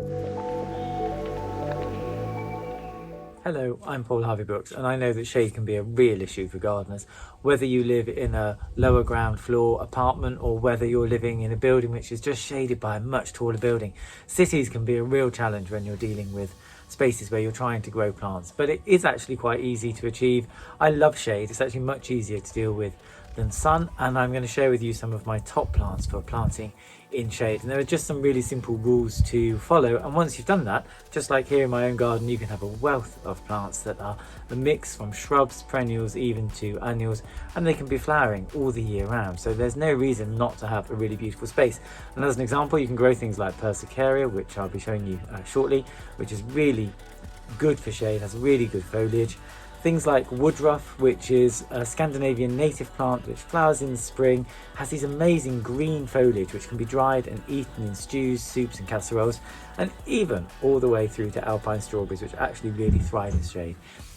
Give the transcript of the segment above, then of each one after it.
Hello, I'm Paul Hervey-Brookes, and I know that shade can be a real issue for gardeners. Whether you live in a lower ground floor apartment or whether you're living in a building which is just shaded by a much taller building, cities can be a real challenge when you're dealing with spaces where you're trying to grow plants, but it is actually quite easy to achieve. I love shade. It's actually much easier to deal with than sun, and I'm going to share with you some of my top plants for planting in shade. And there are just some really simple rules to follow, and once you've done that, just like here in my own garden, you can have a wealth of plants that are a mix from shrubs, perennials, even to annuals, and they can be flowering all the year round, so there's no reason not to have a really beautiful space. And as an example, you can grow things like Persicaria, which I'll be showing you shortly, which is really good for shade, has really good foliage. Things like woodruff, which is a Scandinavian native plant which flowers in the spring, has these amazing green foliage which can be dried and eaten in stews, soups and casseroles, and even all the way through to alpine strawberries, which actually really thrive in shade.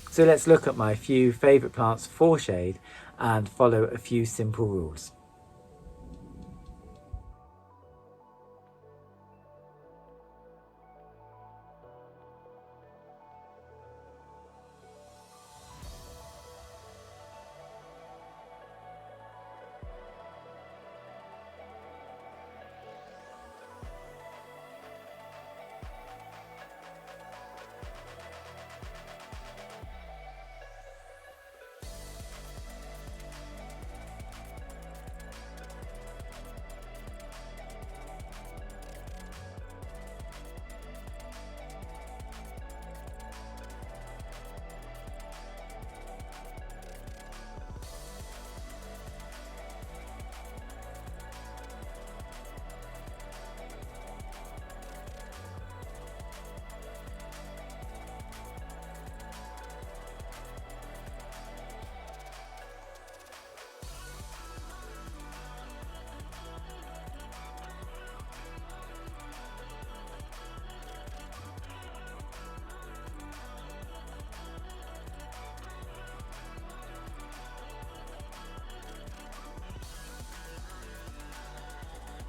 So let's look at my few favourite plants for shade and follow a few simple rules.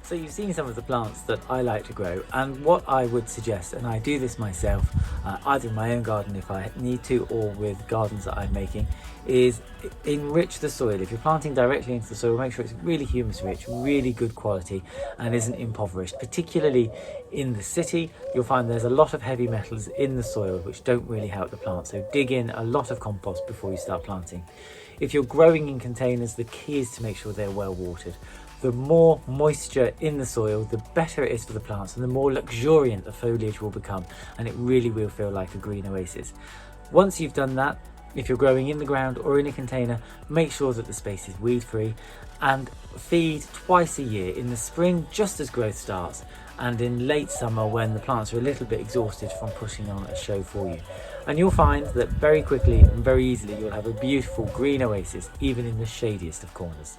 So you've seen some of the plants that I like to grow, and what I would suggest, and I do this myself, either in my own garden if I need to or with gardens that I'm making, is enrich the soil. If you're planting directly into the soil, make sure it's really humus rich, really good quality, and isn't impoverished. Particularly in the city, you'll find there's a lot of heavy metals in the soil which don't really help the plant, so dig in a lot of compost before you start planting. If you're growing in containers, the key is to make sure they're well watered. The more moisture in the soil, the better it is for the plants, and the more luxuriant the foliage will become, and it really will feel like a green oasis. Once you've done that, if you're growing in the ground or in a container, make sure that the space is weed free, and feed twice a year, in the spring just as growth starts, and in late summer when the plants are a little bit exhausted from putting on a show for you. And you'll find that very quickly and very easily you'll have a beautiful green oasis even in the shadiest of corners.